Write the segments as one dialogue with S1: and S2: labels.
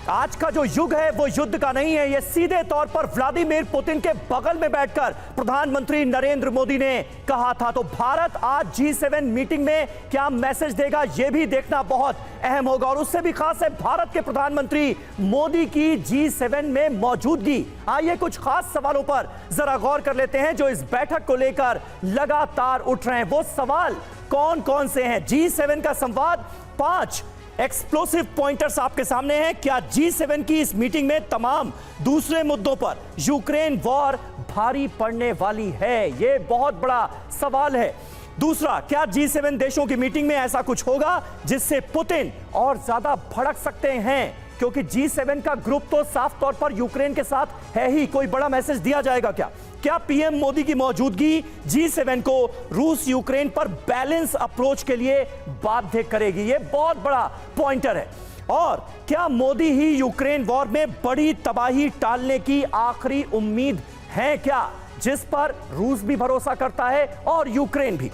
S1: आज का जो युग है वो युद्ध का नहीं है, ये सीधे तौर पर व्लादिमीर पुतिन के बगल में बैठकर प्रधानमंत्री नरेंद्र मोदी ने कहा था। तो भारत आज G7 मीटिंग में क्या मैसेज देगा ये भी देखना बहुत अहम होगा। और उससे भी खास है भारत के प्रधानमंत्री मोदी की G7 में मौजूदगी। आइए कुछ खास सवालों पर जरा गौर कर लेते हैं जो इस बैठक को लेकर लगातार उठ रहे हैं। वो सवाल कौन कौन से हैं? G7 का संवाद, 5 एक्सप्लोसिव पॉइंटर्स आपके सामने हैं। क्या G7 की इस मीटिंग में तमाम दूसरे मुद्दों पर यूक्रेन वॉर भारी पड़ने वाली है? यह बहुत बड़ा सवाल है। दूसरा, क्या G7 देशों की मीटिंग में ऐसा कुछ होगा जिससे पुतिन और ज्यादा भड़क सकते हैं? क्योंकि G7 का ग्रुप तो साफ तौर पर यूक्रेन के साथ है ही। कोई बड़ा मैसेज दिया जाएगा क्या? क्या पीएम मोदी की मौजूदगी G7 को रूस यूक्रेन पर बैलेंस अप्रोच के लिए बाध्य करेगी? यह बहुत बड़ा पॉइंटर है। और क्या मोदी ही यूक्रेन वॉर में बड़ी तबाही टालने की आखिरी उम्मीद है क्या, जिस पर रूस भी भरोसा करता है और यूक्रेन भी?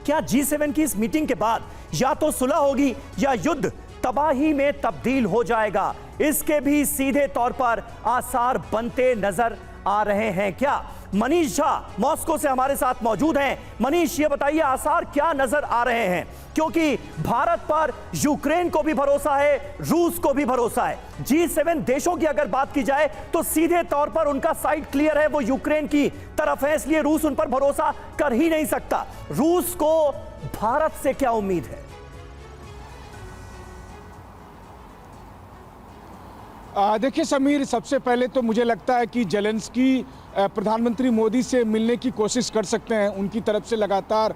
S1: क्या G7 की इस मीटिंग के बाद या तो सुलह होगी या युद्ध तबाही में तब्दील हो जाएगा? इसके भी सीधे तौर पर आसार बनते नजर आ रहे हैं क्या? मनीष झा मॉस्को से हमारे साथ मौजूद हैं। मनीष, ये बताइए आसार क्या नजर आ रहे हैं? क्योंकि भारत पर यूक्रेन को भी भरोसा है, रूस को भी भरोसा है। G7 देशों की अगर बात की जाए तो सीधे तौर पर उनका साइड क्लियर है, वो यूक्रेन की तरफ है, इसलिए रूस उन पर भरोसा कर ही नहीं सकता। रूस को भारत से क्या उम्मीद है?
S2: देखिए समीर, सबसे पहले तो मुझे लगता है कि जेलेंस्की प्रधानमंत्री मोदी से मिलने की कोशिश कर सकते हैं। उनकी तरफ से लगातार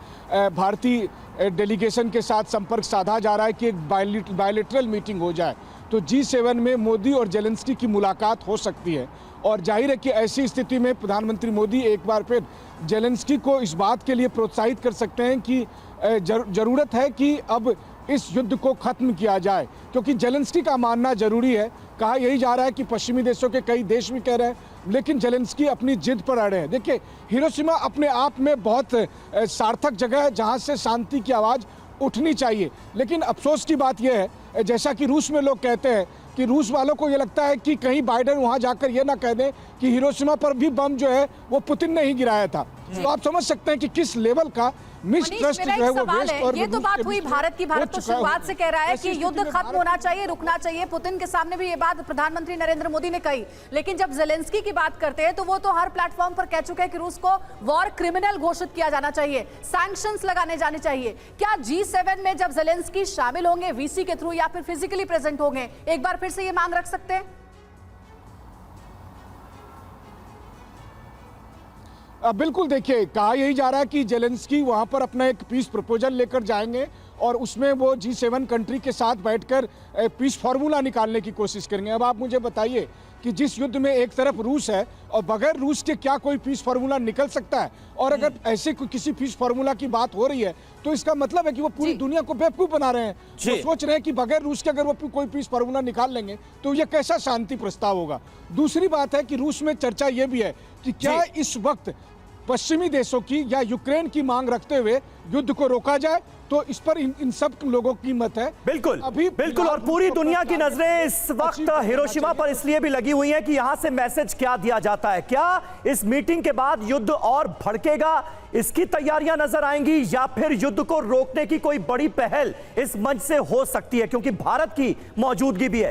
S2: भारतीय डेलीगेशन के साथ संपर्क साधा जा रहा है कि एक बायलैटरल मीटिंग हो जाए, तो G7 में मोदी और जेलेंस्की की मुलाकात हो सकती है। और जाहिर है कि ऐसी स्थिति में प्रधानमंत्री मोदी एक बार फिर जेलेंस्की को इस बात के लिए प्रोत्साहित कर सकते हैं कि ज़रूरत है कि अब इस युद्ध को खत्म किया जाए, क्योंकि जेलेंस्की का मानना जरूरी है। कहा यही जा रहा है कि पश्चिमी देशों के कई देश भी कह रहे हैं, लेकिन जेलेंस्की अपनी जिद पर अड़े हैं। देखिए, हिरोशिमा अपने आप में बहुत सार्थक जगह है जहां से शांति की आवाज़ उठनी चाहिए। लेकिन अफसोस की बात यह है, जैसा कि रूस में लोग कहते हैं कि रूस वालों को ये लगता है कि कहीं बाइडेन वहां जाकर ये ना कह दें कि हिरोशिमा पर भी बम जो है वो पुतिन ने ही गिराया था। तो आप समझ सकते हैं कि किस लेवल का मिसट्रस्ट जो है वो वेस्ट और
S3: ये तो बात हुई भारत की। भारत तो शुरुआत से कह रहा है कि युद्ध खत्म होना चाहिए, रुकना चाहिए। पुतिन के सामने भी ये बात प्रधानमंत्री नरेंद्र मोदी ने कही। लेकिन जब जेलेंस्की की बात करते हैं तो वो तो हर प्लेटफॉर्म पर कह चुके हैं कि रूस को वॉर क्रिमिनल घोषित किया जाना चाहिए, सैंक्शंस लगाने जाने चाहिए। क्या G7 में जब जेलेंस्की शामिल होंगे वीसी के थ्रू या फिर फिजिकली प्रेजेंट होंगे, एक बार फिर से ये मांग रख सकते हैं?
S2: बिल्कुल, देखिए, कहा यही जा रहा है कि जेलेंस्की वहां पर अपना एक पीस प्रपोजल लेकर जाएंगे और उसमें वो G7 कंट्री के साथ बैठकर पीस फार्मूला निकालने की कोशिश करेंगे। अब आप मुझे बताइए कि जिस युद्ध में एक तरफ रूस है और बगैर रूस के क्या कोई पीस फार्मूला निकल सकता है? और अगर ऐसे किसी पीस फार्मूला की बात हो रही है तो इसका मतलब है कि वो पूरी दुनिया को बेवकूफ बना रहे हैं। वो सोच रहे हैं कि बगैर रूस के अगर वो कोई पीस फार्मूला निकाल लेंगे तो ये कैसा शांति प्रस्ताव होगा। दूसरी बात है कि रूस में चर्चा ये भी है कि क्या इस वक्त पश्चिमी देशों की या यूक्रेन की मांग रखते हुए युद्ध को रोका जाए, तो इस पर इन सब लोगों की मत है।
S1: बिल्कुल बिल्कुल। और पूरी दुनिया की नजरें इस वक्त हिरोशिमा पर इसलिए भी लगी हुई हैं कि यहां से मैसेज क्या दिया जाता है। क्या इस मीटिंग के बाद युद्ध और भड़केगा, इसकी तैयारियां नजर आएंगी, या फिर युद्ध को रोकने की कोई बड़ी पहल इस मंच से हो सकती है? क्योंकि भारत की मौजूदगी भी है।